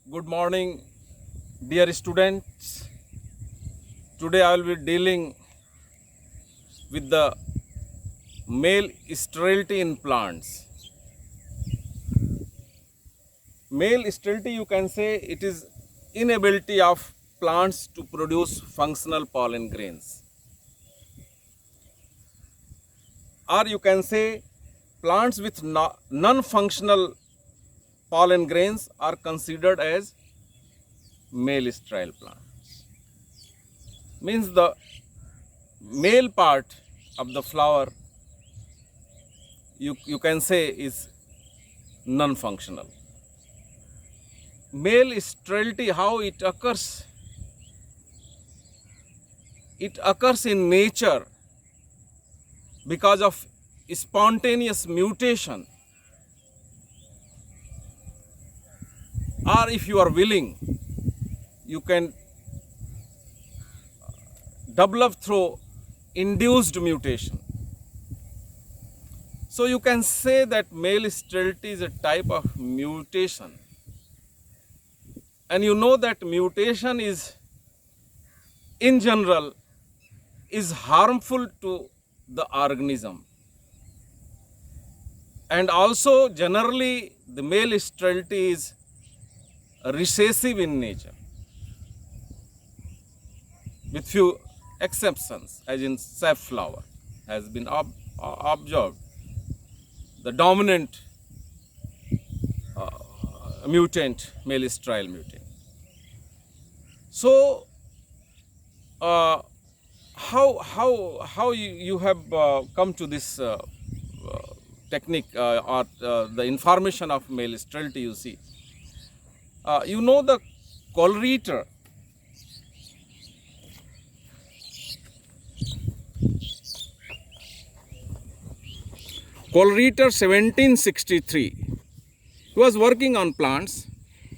Good morning, dear students. Today I will be dealing with the male sterility in plants. Male sterility, you can say, it is inability of plants to produce functional pollen grains. Or you can say plants with non-functional pollen grains are considered as male sterile plants. Means the male part of the flower you can say is non-functional. Male sterility, how it occurs? It occurs in nature because of spontaneous mutation, or if you are willing, you can develop through induced mutation. So you can say that male sterility is a type of mutation, and you know that mutation is in general is harmful to the organism, and also generally the male sterility is recessive in nature with few exceptions, as in safflower has been observed the dominant mutant, male sterile mutant. So how you have come to this technique or the information of male sterility? You see, you know the Coleridge. Coleridge 1763. He was working on plants.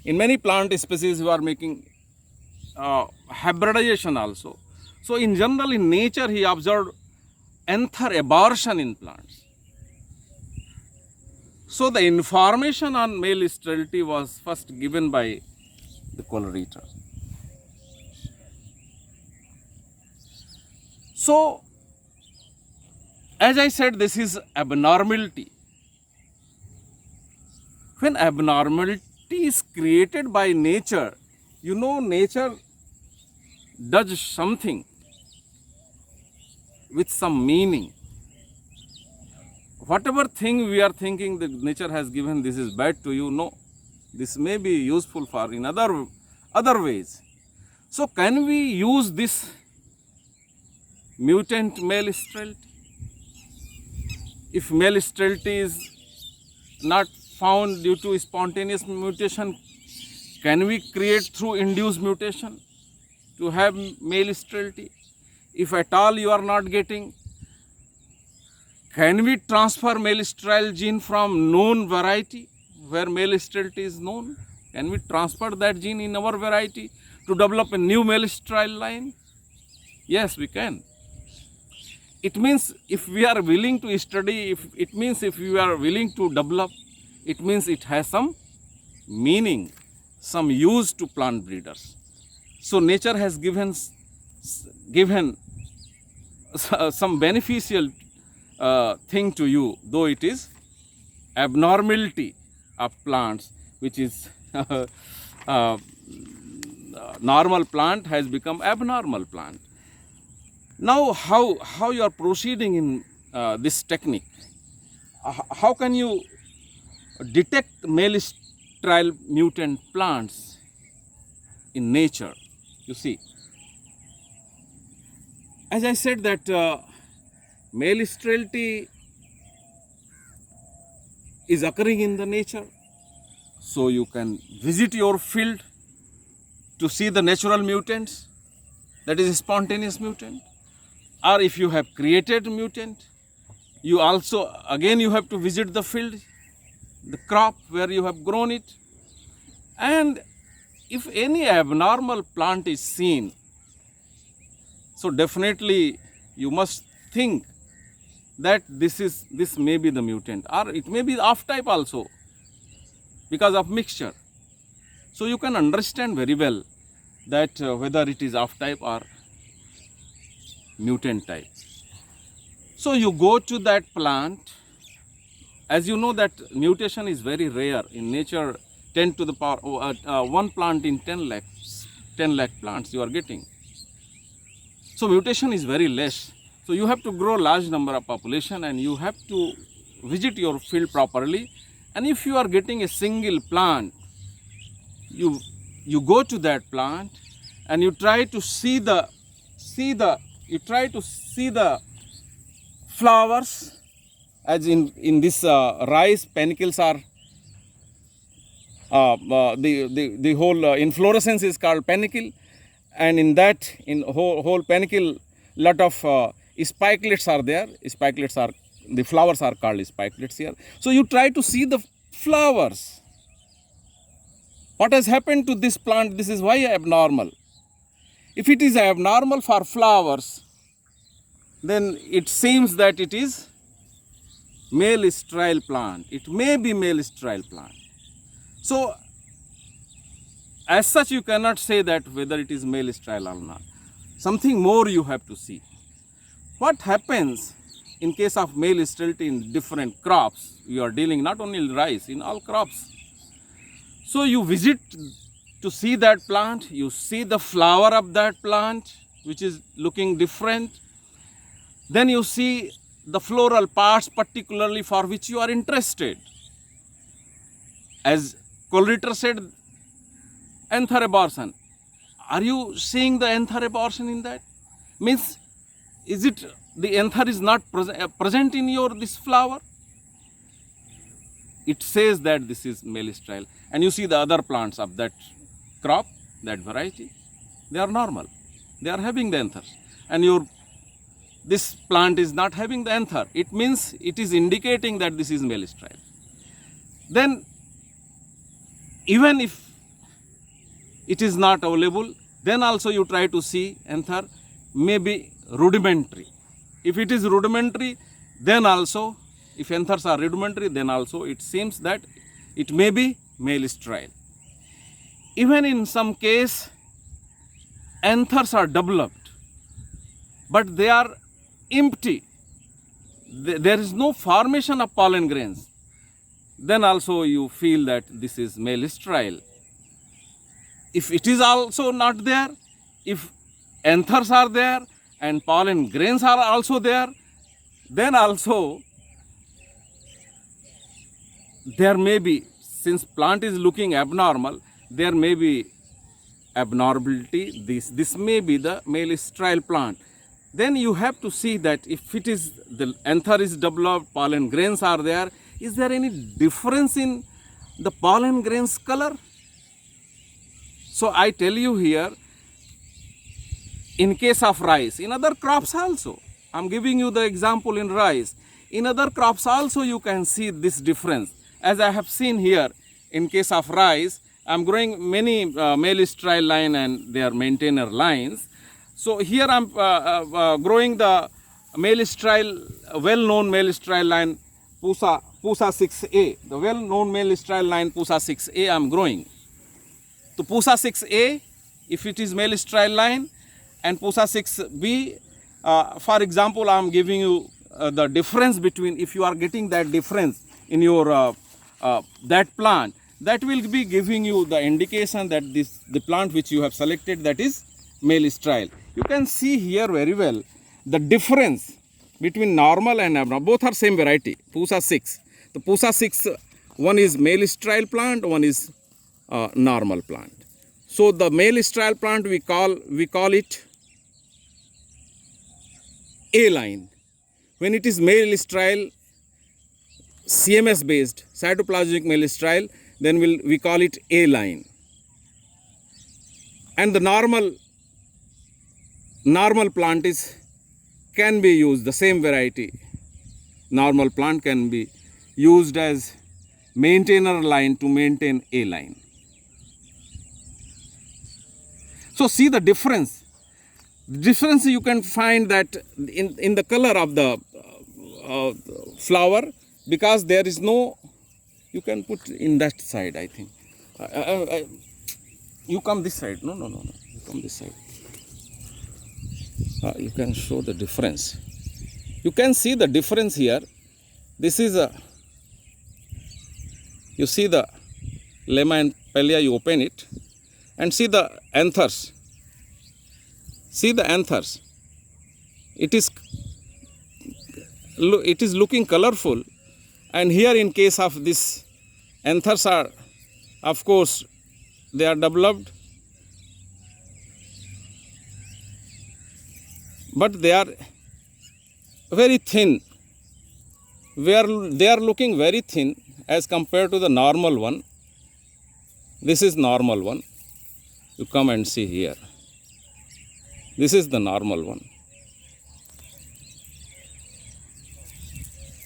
In many plant species, we are making hybridization also. So in general, in nature, he observed anther abortion in plants. So the information on male sterility was first given by the Coleridge. So as I said, this is abnormality. When abnormality is created by nature, you know, nature does something with some meaning. Whatever thing we are thinking that nature has given, this is bad to you, no, this may be useful for in other ways. So can we use this mutant male sterility? If male sterility is not found due to spontaneous mutation, can we create through induced mutation to have male sterility? If at all you are not getting, can we transfer male sterile gene from known variety where male sterility is known? Can we transfer that gene in our variety to develop a new male sterile line? Yes, we can. It means if we are willing to study, if we are willing to develop, it means it has some meaning, some use to plant breeders. So nature has given some beneficial thing to you, though it is abnormality of plants, which is normal plant has become abnormal plant. Now, how you are proceeding in this technique? How can you detect male sterile mutant plants in nature? You see, as I said that male sterility is occurring in the nature, so you can visit your field to see the natural mutants, that is spontaneous mutant. Or if you have created mutant, you also again you have to visit the field, the crop where you have grown it. And if any abnormal plant is seen, so definitely you must think that this may be the mutant, or it may be off type also because of mixture. So you can understand very well that whether it is off type or mutant type. So you go to that plant. As you know that mutation is very rare in nature. 10 to the power 1 plant in 10 lakh plants you are getting. So mutation is very less. So you have to grow large number of population and you have to visit your field properly. And if you are getting a single plant, you go to that plant and you try to see the flowers. As in this rice, panicles are the whole inflorescence is called panicle, and in that whole panicle lot of spikelets are there. The flowers are called spikelets here. So you try to see the flowers. What has happened to this plant? This is why abnormal. If it is abnormal for flowers, then it seems that it is male sterile plant. It may be male sterile plant. So as such you cannot say that whether it is male sterile or not. Something more you have to see. What happens in case of male sterility in different crops? You are dealing not only in rice, in all crops. So you visit to see that plant, you see the flower of that plant which is looking different. Then you see the floral parts particularly for which you are interested. As Coleridge said, anther abortion. Are you seeing the anther abortion in that? Means, is it the anther is not present in your this flower? It says that this is male sterile. And you see the other plants of that crop, that variety, they are normal. They are having the anthers. And this plant is not having the anther. It means it is indicating that this is male sterile. Then even if it is not available, then also you try to see anther may be rudimentary. If it is rudimentary, then also, if anthers are rudimentary, then also it seems that it may be male sterile. Even in some case, anthers are developed, but they are empty. There is no formation of pollen grains. Then also you feel that this is male sterile. If it is also not there, if anthers are there and pollen grains are also there, then also there may be, since plant is looking abnormal, there may be abnormality. This may be the male sterile plant. Then you have to see that if it is the anther is developed, pollen grains are there, is there any difference in the pollen grains color? So I tell you here, in case of rice, in other crops also, I am giving you the example in rice. In other crops also you can see this difference. As I have seen here, in case of rice, I am growing many male sterile line and their maintainer lines. So here I am growing the male sterile, well-known male sterile line Pusa 6A. The well-known male sterile line Pusa 6A I am growing. So Pusa 6A, if it is male sterile line, and Pusa 6B, for example, I am giving you the difference between, if you are getting that difference in your that plant, that will be giving you the indication that the plant which you have selected, that is male sterile. You can see here very well the difference between normal and abnormal. Both are same variety, Pusa 6. The Pusa 6, one is male sterile plant, one is normal plant. So the male sterile plant we call it A line. When it is male sterile, CMS based, cytoplasmic male sterile, then we call it A line. And the normal plant can be used, the same variety. Normal plant can be used as maintainer line to maintain A line. So see the difference. The difference you can find that in the color of the flower, because there is no, you can put in that side, I think. You come this side. No. You come this side. You can show the difference. You can see the difference here. This is a, you see the lemma and palea, you open it and see the anthers. See the anthers. It is looking colorful, and here in case of this, anthers are, of course, they are developed, but they are very thin. They are looking very thin as compared to the normal one. This is normal one. You come and see here. This is the normal one.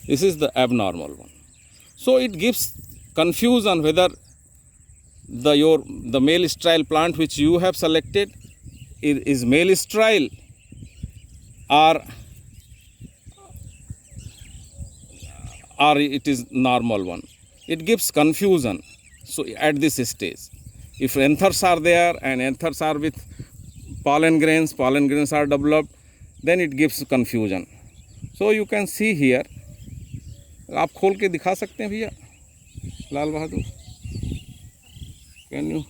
This is the abnormal one. So it gives confusion whether the male sterile plant which you have selected is male sterile or it is normal one. It gives confusion. So at this stage, if anthers are there and anthers are with pollen grains are developed, then it gives confusion. So you can see here. आप खोल के दिखा सकते हैं भैया Lal Bahadur, can you?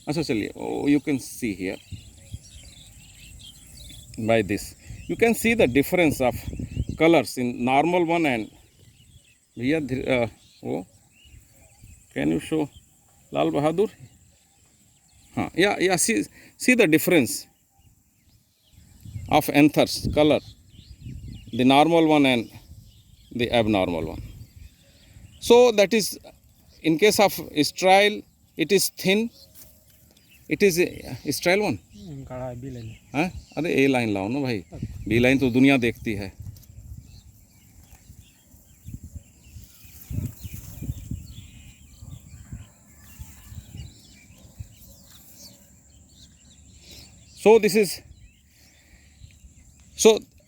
अच्छा चलिए, you can see here by this. You can see the difference of colors in normal one and भैया can you show Lal Bahadur? हाँ, yeah, see the difference of anthers color, the normal one and the abnormal one. So that is, in case of sterile, it is thin. It is a sterile one. हाँ, अरे ए line लाओ ना भाई, B line तो दुनिया देखती है. So this is, so